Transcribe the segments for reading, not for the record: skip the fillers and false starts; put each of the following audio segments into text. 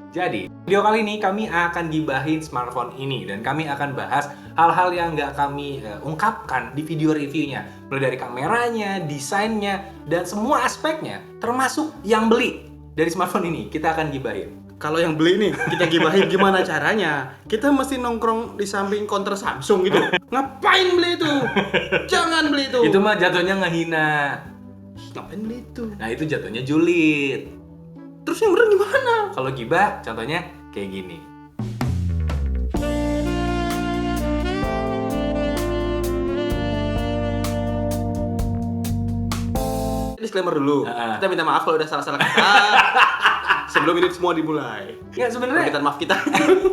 Jadi, video kali ini kami akan gibahin smartphone ini dan kami akan bahas hal-hal yang nggak kami ungkapkan di video reviewnya. Mulai dari kameranya, desainnya, dan semua aspeknya, termasuk yang beli dari smartphone ini, kita akan gibahin. Kalau yang beli nih, kita gibahin gimana caranya? Kita mesti nongkrong di samping counter Samsung gitu. Ngapain beli itu? Jangan beli itu. Itu mah jatuhnya ngehina. Ngapain beli itu? Nah, itu jatuhnya julid. Terus yang bener gimana? Kalau gibah, contohnya kayak gini. Disclaimer dulu. Kita minta maaf kalau udah salah-salah kata. Sebelum ini semua dimulai. Ya sebenarnya Permintaan maaf kita.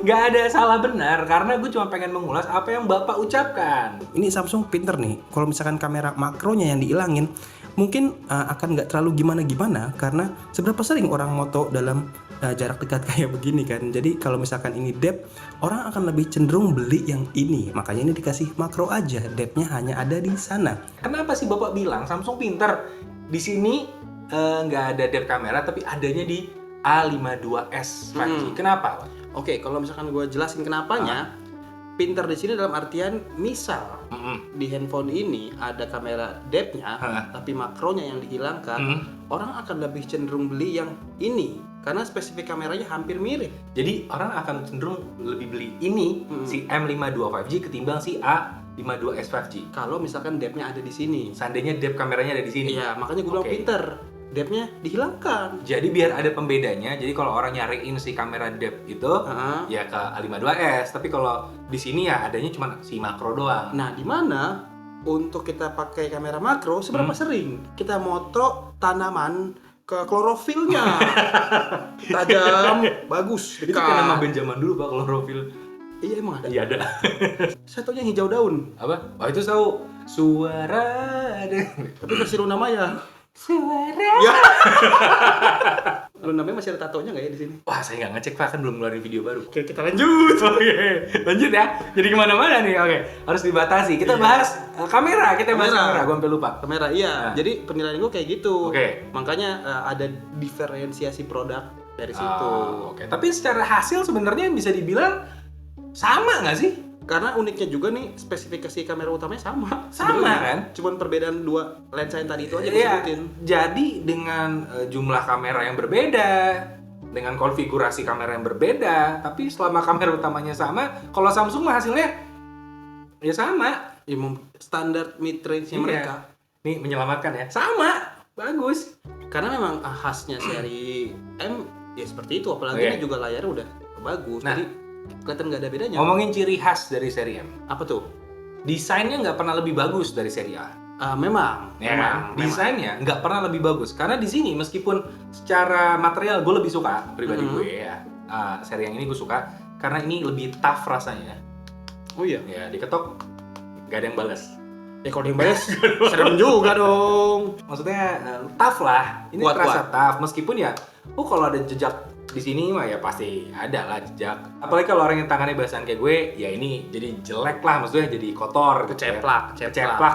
nggak ada salah benar karena gue cuma pengen mengulas apa yang Bapak ucapkan. Ini Samsung pinter nih, kalau misalkan kamera makronya yang dihilangin mungkin akan nggak terlalu gimana-gimana karena seberapa sering orang moto dalam jarak dekat kayak begini kan. Jadi kalau misalkan ini depth, orang akan lebih cenderung beli yang ini. Makanya ini dikasih makro aja, depthnya hanya ada di sana. Kenapa sih Bapak bilang Samsung pinter? Di sini nggak ada depth kamera tapi adanya di A52s 5G. Kenapa, Pak? Oke, kalau misalkan gue jelasin kenapanya, pinter di sini dalam artian misal di handphone ini ada kamera depth-nya, tapi makronya yang dihilangkan, orang akan lebih cenderung beli yang ini karena spesifik kameranya hampir mirip. Jadi orang akan cenderung lebih beli ini si M52 5G ketimbang si A52s 5G. Kalau misalkan depth-nya ada di sini. Seandainya depth kameranya ada di sini. Iya, makanya gue bilang pinter. Depth-nya dihilangkan. Jadi biar ada pembedanya. Jadi kalau orang nyariin si kamera depth itu ya ke A52s, tapi kalau di sini ya adanya cuma si makro doang. Nah, di mana untuk kita pakai kamera makro seberapa sering kita moto tanaman ke klorofilnya. Tajam, bagus, Itu kan nama band zaman dulu Pak, klorofil. Iya emang ada. Iya ada. Saya taunya hijau daun. Apa? Oh itu tahu. Suara ada. Tapi versi Luna Maya. Suara. Ya. Luna Maya masih ada tatonya nggak ya di sini? Wah saya nggak ngecek Pak, kan belum ngeluarin video baru. Oke, kita lanjut. Oke, lanjut ya. Jadi kemana-mana nih. Oke, harus dibatasi. Kita bahas kamera. Kita bahas kamera. Gue sampai lupa. Kamera, iya. Nah. Jadi penilaian gue kayak gitu. Oke. Makanya ada diferensiasi produk dari situ. Oke. Tapi secara hasil sebenarnya bisa dibilang sama nggak sih? Karena uniknya juga nih spesifikasi kamera utamanya sama. Sama Sebenarnya. kan? Cuman perbedaan dua lensa yang tadi itu aja Iya. disebutin. Jadi dengan jumlah kamera yang berbeda, dengan konfigurasi kamera yang berbeda, tapi selama kamera utamanya sama, kalau Samsung mah hasilnya ya sama. Ya, standar mid range-nya Iya. mereka. Nih menyelamatkan ya. Sama. Bagus. Karena memang khasnya seri M ya seperti itu, apalagi ini juga layarnya udah bagus. Nah. Jadi kelihatan nggak ada bedanya. Ngomongin ciri khas dari seri M. Apa tuh? Desainnya nggak pernah lebih bagus dari seri A. Memang. Desainnya nggak pernah lebih bagus. Karena di sini meskipun secara material gue lebih suka pribadi gue ya. Seri yang ini gue suka karena ini lebih tough rasanya. Oh iya. Ya diketok nggak ada yang balas. Ya kalau dia balas serem juga dong. Maksudnya tough lah. Ini Kuat, terasa tough meskipun ya. Kalau ada jejak di sini mah ya pasti ada lah jejak. Apalagi kalau orang yang tangannya basahan kayak gue, ya ini jadi jelek lah, maksudnya jadi kotor, Keceplak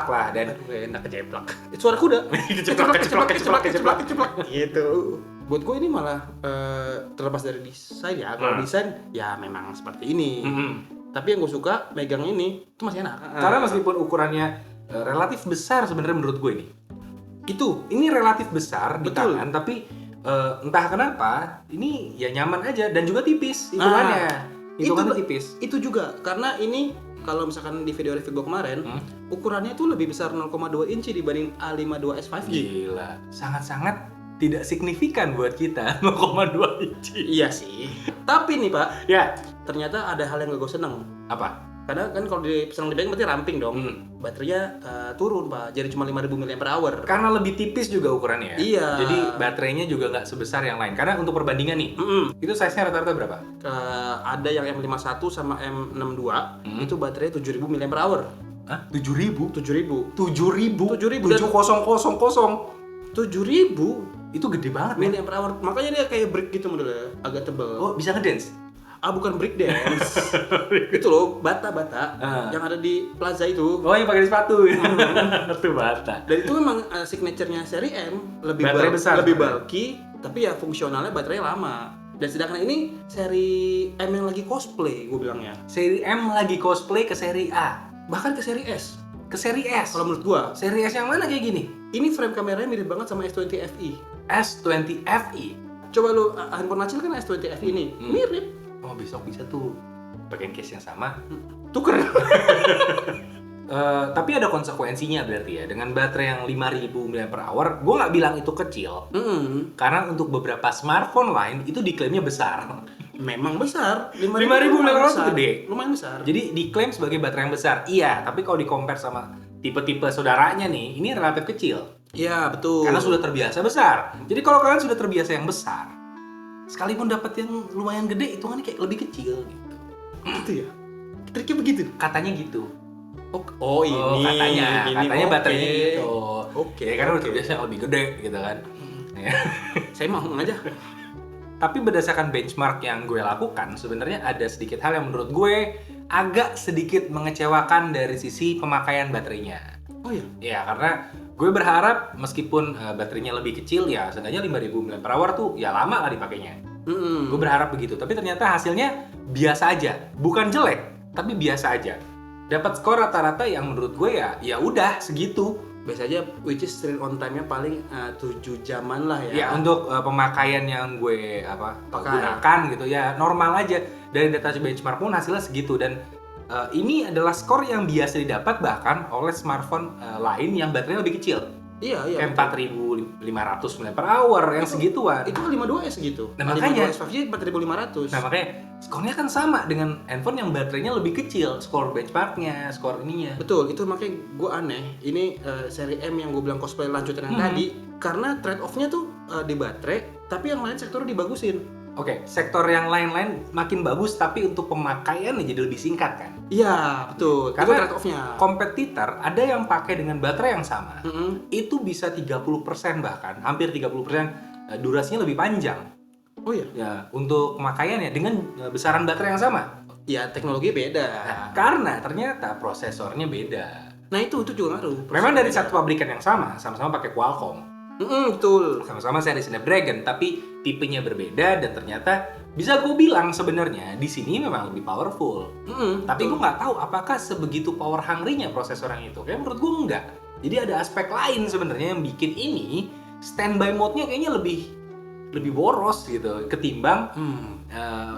lah dan enak keceplak. Itu suara kuda. Keceplak. Gitu. Buat gue ini malah terlepas dari desain ya. Kalau desain ya memang seperti ini. Tapi yang gue suka megang ini itu masih enak. Karena meskipun ukurannya relatif besar sebenarnya menurut gue ini relatif besar di Betul. tangan, tapi entah kenapa ini ya nyaman aja dan juga tipis hitungannya tipis. Itu juga karena ini kalau misalkan di video review gue kemarin ukurannya itu lebih besar 0,2 inci dibanding A52s 5G. Gila, sangat-sangat tidak signifikan buat kita 0,2 inci. Iya sih. Tapi nih Pak, Ya, ternyata ada hal yang gak gue seneng. apa? Karena kan kalau seneng dipegang berarti ramping dong. Baterainya turun Pak, jadi cuma 5000 mAh. Karena lebih tipis juga ukurannya ya. Iya. Jadi baterainya juga nggak sebesar yang lain. Karena untuk perbandingan nih, itu size-nya rata-rata berapa? Ada yang M51 sama M62 itu baterainya 7000 mAh. Hah? 7.000? 7000. 7.000? 7.000. 7000? 7000 Itu gede banget men. mAh. Makanya dia kayak brick gitu modelnya, agak tebel. Oh, bisa ngedance? Bukan break dance. Itu loh, bata-bata yang ada di plaza itu. Oh, yang pakai di sepatu. Itu bata. Dan itu memang signature-nya seri M, lebih Baterai besar lebih sebenarnya. bulky, tapi ya fungsionalnya baterainya lama. Dan sedangkan ini seri M yang lagi cosplay, gue bilangnya. Seri M lagi cosplay ke seri A, Bahkan ke seri S. ke seri S. Kalau menurut gue, Seri S yang mana kayak gini? ini frame kameranya mirip banget sama S20 FE. S20 FE. Coba lu handphone Acil kan S20 FE ini, mirip. Oh, besok bisa tuh pakai case yang sama. Tuker. Tapi ada konsekuensinya berarti ya. Dengan baterai yang 5000 mAh, gue nggak bilang itu kecil. Karena untuk beberapa smartphone lain itu diklaimnya besar. Memang besar. 5.000 mAh itu gede. Lumayan besar. Jadi diklaim sebagai baterai yang besar. Iya, tapi kalau di-compare sama tipe-tipe saudaranya nih, ini relatif kecil. Iya, betul. Karena sudah terbiasa besar. Jadi kalau kalian sudah terbiasa yang besar, sekalipun dapat yang lumayan gede, hitungannya kayak lebih kecil gitu. Gitu ya. Triknya begitu. Katanya gitu. Oh, ini. Katanya baterainya gitu. Oke. Ya, karena udah terbiasa yang lebih gede gitu kan. Saya mau aja. Tapi berdasarkan benchmark yang gue lakukan, sebenarnya ada sedikit hal yang menurut gue agak sedikit mengecewakan dari sisi pemakaian baterainya. Oh iya? Ya, karena gue berharap meskipun baterainya lebih kecil ya, seenggaknya 5000 mAh tuh ya lama lah dipakainya. Gue berharap begitu, tapi ternyata hasilnya biasa aja. Bukan jelek, tapi biasa aja. Dapat skor rata-rata yang menurut gue ya udah segitu. Biasa aja, which is screen on time-nya paling 7 jaman lah ya. Ya, untuk pemakaian yang gue Pakai. gunakan gitu ya normal aja. Dari data benchmark pun hasilnya segitu, dan ini adalah skor yang biasa didapat bahkan oleh smartphone lain yang baterainya lebih kecil. Iya. Kayak 4500 mAh yang segituan. Itu kan 52S gitu. Nah, makanya 52S 5G 4500. Nah, makanya skornya kan sama dengan handphone yang baterainya lebih kecil, skor benchmarknya, skor ininya. Betul, itu makanya gue aneh. Ini seri M yang gue bilang cosplay lanjutan yang tadi, karena trade off-nya tuh di baterai, tapi yang lain sektor dibagusin. Oke, sektor yang lain-lain makin bagus, tapi untuk pemakaiannya jadi lebih singkat kan? Iya, betul. Karena itu trade off-nya. Kompetitor ada yang pakai dengan baterai yang sama, itu bisa 30% bahkan, hampir 30% durasinya lebih panjang. Oh iya? Ya, untuk pemakaiannya dengan besaran baterai yang sama. Ya, teknologi beda. Nah, karena ternyata prosesornya beda. Nah, itu juga ngaruh. Memang dari satu pabrikan yang sama pakai Qualcomm. Betul. Sama-sama seri Snapdragon, tapi tipenya berbeda dan ternyata bisa gue bilang sebenarnya di sini memang lebih powerful. Tapi gue nggak tahu apakah sebegitu power hungry-nya prosesor yang itu. Kayak menurut gue enggak. Jadi ada aspek lain sebenarnya yang bikin ini standby mode-nya kayaknya lebih boros gitu ketimbang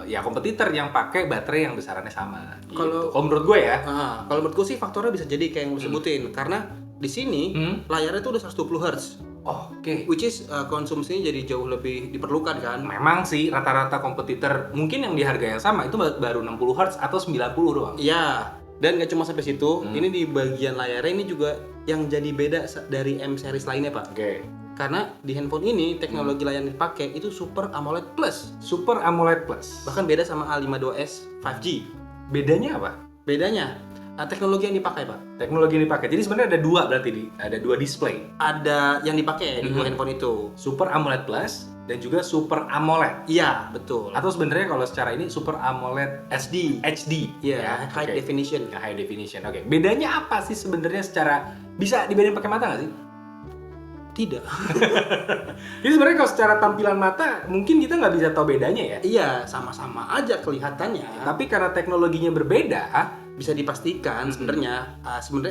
ya kompetitor yang pakai baterai yang besarannya sama. Kalau menurut gue ya. Kalau menurut gue sih faktornya bisa jadi kayak yang lu sebutin, karena di sini layarnya tuh udah 120 Hz. Oke. Which is konsumsinya jadi jauh lebih diperlukan kan. Memang sih rata-rata kompetitor mungkin yang di harga yang sama itu baru 60 Hz atau 90 doang. Iya. Dan gak cuma sampai situ, ini di bagian layarnya ini juga yang jadi beda dari M series lainnya, Pak. Oke. Karena di handphone ini teknologi layar yang dipakai itu Super AMOLED Plus. Super AMOLED Plus. Bahkan beda sama A52s 5G. Bedanya apa? Bedanya teknologi yang dipakai, Pak. Teknologi yang dipakai. Jadi sebenarnya ada dua berarti ada dua display. Ada yang dipakai di dua handphone itu. Super AMOLED Plus dan juga Super AMOLED. Iya, betul. Atau sebenarnya kalau secara ini Super AMOLED HD. Iya, high definition. Ya, high definition. Oke. Bedanya apa sih sebenarnya secara bisa dibedain pakai mata nggak sih? Tidak. Jadi sebenarnya kalau secara tampilan mata mungkin kita nggak bisa tahu bedanya ya. Iya, sama-sama aja kelihatannya. Tapi karena teknologinya berbeda, bisa dipastikan sebenarnya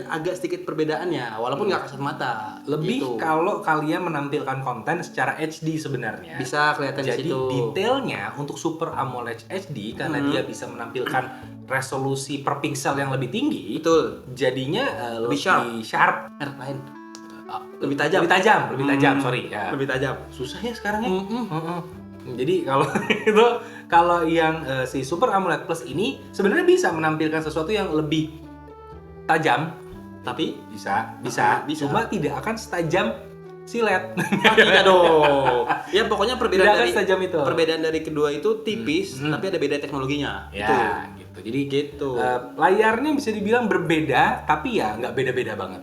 agak sedikit perbedaannya, walaupun nggak kasat mata. lebih gitu. kalau kalian menampilkan konten secara HD sebenarnya. Bisa kelihatan di Jadi situ. detailnya untuk Super AMOLED HD karena dia bisa menampilkan resolusi per pixel yang lebih tinggi. Betul. Jadinya Lebih sharp. Merek lain. Lebih tajam. Lebih tajam, sorry ya. Lebih tajam. Susah ya sekarang ya. Jadi kalau itu kalau yang si Super AMOLED Plus ini sebenarnya bisa menampilkan sesuatu yang lebih tajam, Tapi bisa. Cuma tidak akan setajam si LED. tidak dong. Ya pokoknya Tidak akan setajam itu. perbedaan dari kedua itu tipis, tapi ada beda teknologinya. Ya, gitu. Jadi Gitu. layarnya bisa dibilang berbeda, tapi ya nggak beda-beda banget.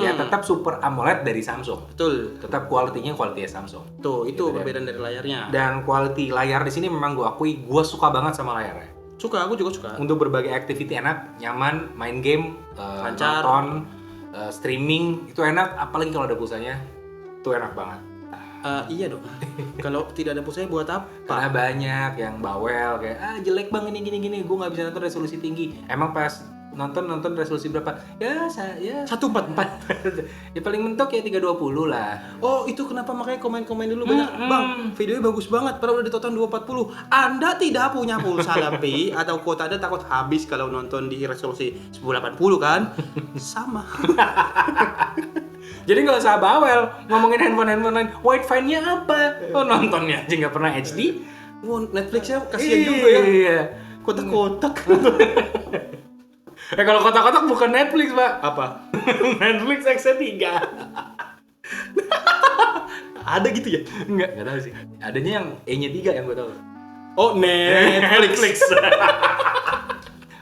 Ya tetap Super AMOLED dari Samsung. Betul. Tetap kualitinya Samsung. Tuh, itu Gitu, perbedaan dari layarnya. Dan quality layar di sini memang gue akui, gue suka banget sama layarnya. Suka, aku juga suka. Untuk berbagai activity enak, nyaman, main game, Lancar. nonton, streaming itu enak. Apalagi kalau ada pulsanya, itu enak banget. Iya dong. Kalau tidak ada pulsanya buat apa? Karena banyak yang bawel kayak jelek bang ini gini gue nggak bisa nonton resolusi tinggi. Emang pas nonton resolusi berapa? Ya 144. ya paling mentok ya 320 lah. Oh, itu kenapa makanya komen-komen dulu banyak. Bang, videonya bagus banget, padahal udah ditonton 240. Anda tidak punya pulsa lebih atau kuota Anda takut habis kalau nonton di resolusi 1080 kan? Sama. Jadi nggak usah bawel ngomongin handphone lain. Wi-Fi-nya apa? Oh nontonnya aja nggak pernah HD. Wah, Netflix-nya kasihan juga ya. Iya. Kotak-kotak. Kalau kotak-kotak bukan Netflix, Pak. Apa? Netflix X3. Ada gitu ya? Enggak tahu sih. Adanya yang E-nya 3 yang gue tahu. Oh, Netflix.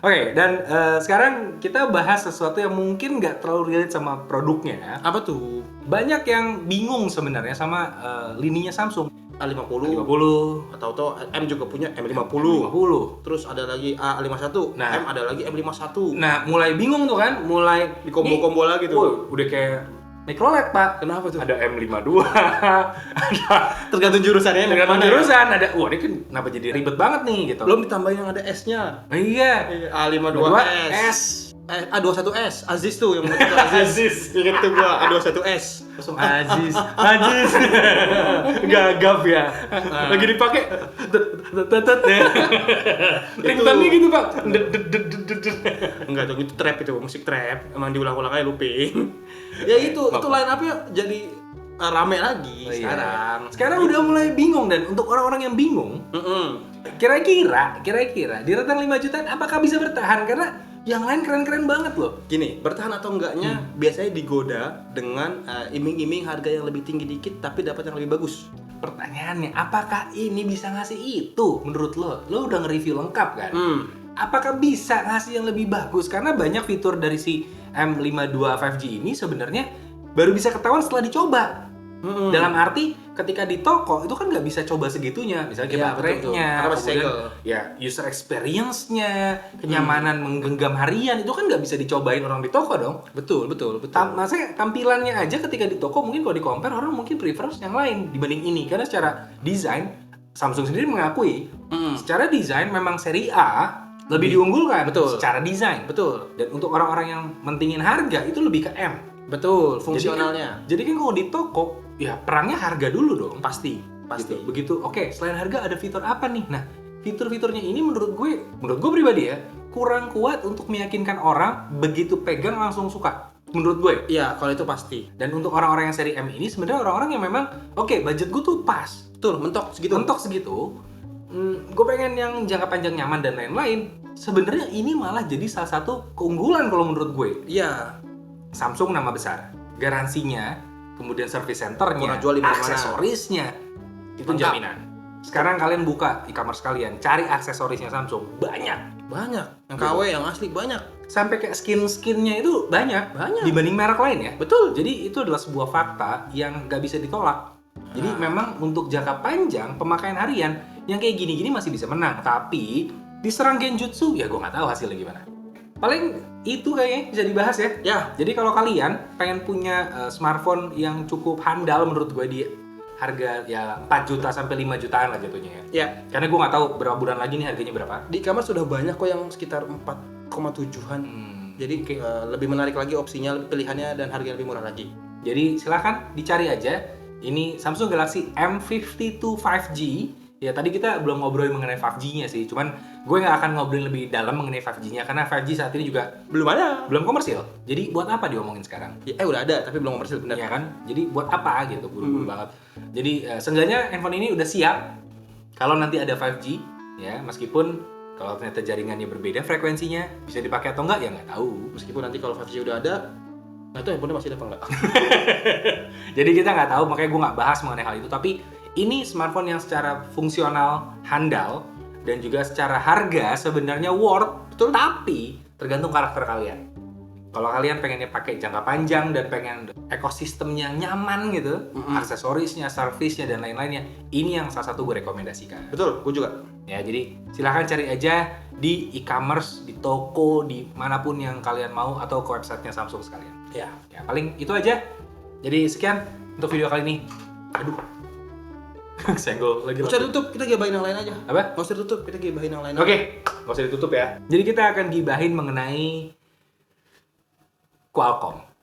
Oke, dan sekarang kita bahas sesuatu yang mungkin nggak terlalu relate sama produknya. Apa tuh? Banyak yang bingung sebenarnya sama lininya Samsung. A50, 50, atau M juga punya M50. 50. Terus ada lagi A51, Nah. M ada lagi M51. Nah, mulai bingung tuh kan, mulai Di combo-combo lagi tuh. Woi, udah kayak Microled, Pak. Kenapa tuh? Ada M52, ada Tergantung jurusannya. tergantung jurusan, ada wah ini kan kenapa jadi ribet banget nih gitu. Belum ditambahin yang ada S-nya. Iya. A52S. A21S, Aziz tuh yang itu Aziz. Ingat tuh gua A21S. Langsung Aziz. Gagap ya. Lagi dipakai tetet ya. Ringtone-nya gitu, Pak. Enggak tuh, itu trap itu, musik trap. Emang diulang-ulang aja looping. Ya itu line up-nya jadi rame lagi sekarang. Sekarang udah mulai bingung, dan untuk orang-orang yang bingung, kira-kira di rentang 5 jutaan apakah bisa bertahan, karena yang lain keren-keren banget loh. Gini, bertahan atau enggaknya biasanya digoda dengan iming-iming harga yang lebih tinggi dikit tapi dapat yang lebih bagus. Pertanyaannya, apakah ini bisa ngasih itu menurut lo? Lo udah nge-review lengkap kan? Apakah bisa ngasih yang lebih bagus? Karena banyak fitur dari si M52 5G ini sebenarnya baru bisa ketahuan setelah dicoba. Dalam arti ketika di toko itu kan nggak bisa coba segitunya, misalnya kayak Iya, baterainya, betul. Karena masih kemudian segel. ya user experience-nya, kenyamanan menggenggam harian itu kan nggak bisa dicobain orang di toko dong. Betul. Maksudnya tampilannya aja ketika di toko mungkin kalau di compare orang mungkin prefer yang lain dibanding ini, karena secara desain Samsung sendiri mengakui secara desain memang seri A lebih diunggulkan. Betul. Secara desain. Betul. Dan untuk orang-orang yang mentingin harga itu lebih ke M. Betul, fungsionalnya. Jadi kan kalau di toko ya perangnya harga dulu dong. Pasti. Gitu. Begitu. Oke, selain harga ada fitur apa nih? Nah, fitur-fiturnya ini menurut gue pribadi ya kurang kuat untuk meyakinkan orang begitu pegang langsung suka. Menurut gue. Iya, kalau itu pasti. Dan untuk orang-orang yang seri M ini sebenarnya orang-orang yang memang oke, budget gue tuh pas. Betul, mentok segitu. Gue pengen yang jangka panjang nyaman dan lain-lain. Sebenarnya ini malah jadi salah satu keunggulan kalau menurut gue. Iya. Samsung nama besar, garansinya, kemudian service centernya, Pernah jual di mana-mana. aksesorisnya, itu Lengkap. jaminan. Sekarang kalian buka e-commerce kalian, cari aksesorisnya Samsung, banyak. Banyak. Yang KW, yang asli banyak. Sampai kayak skin-skinnya itu banyak. Banyak. Dibanding merek lain ya. Betul. Jadi itu adalah sebuah fakta yang nggak bisa ditolak. Jadi memang untuk jangka panjang pemakaian harian yang kayak gini-gini masih bisa menang. Tapi diserang Genjutsu ya gue nggak tahu hasilnya gimana. Paling itu kayaknya bisa dibahas ya. Ya. Jadi kalau kalian pengen punya smartphone yang cukup handal menurut gue di harga ya 4 juta sampai 5 jutaan lah jatuhnya ya. Ya. Karena gue nggak tahu berapa bulan lagi nih harganya berapa. Di e-commerce sudah banyak kok yang sekitar 4,7-an. Jadi lebih menarik lagi opsinya, pilihannya, dan harganya lebih murah lagi. Jadi silahkan dicari aja. Ini Samsung Galaxy M52 5G. Ya tadi kita belum ngobrolin mengenai 5G-nya sih. Cuman gue nggak akan ngobrolin lebih dalam mengenai 5G-nya karena 5G saat ini juga belum komersil. Jadi buat apa diomongin sekarang? Ya, udah ada tapi belum komersil benar. Ya kan? Jadi buat apa gitu? Buru-buru banget. Jadi seenggaknya handphone ini udah siap kalau nanti ada 5G ya, meskipun kalau ternyata jaringannya berbeda frekuensinya bisa dipakai atau enggak ya nggak tahu. Meskipun nanti kalau 5G udah ada, nggak tahu handphonenya masih ada apa enggak. Jadi kita nggak tahu, makanya gue nggak bahas mengenai hal itu. Tapi ini smartphone yang secara fungsional handal dan juga secara harga sebenarnya worth, betul. Tapi tergantung karakter kalian. Kalau kalian pengennya pakai jangka panjang dan pengen ekosistemnya nyaman gitu, aksesorisnya, servisnya dan lain-lainnya, ini yang salah satu gue rekomendasikan. Betul, gue juga. Ya, jadi silahkan cari aja di e-commerce, di toko, di manapun yang kalian mau atau ke websitenya Samsung sekalian. Ya, paling itu aja. Jadi sekian untuk video kali ini. Aduh. Senggol lagi. Nggak usah tutup, kita gibahin yang lain aja. Apa? Nggak usah tutup, kita gibahin yang lain Oke, nggak usah ditutup ya. Jadi kita akan gibahin mengenai Qualcomm.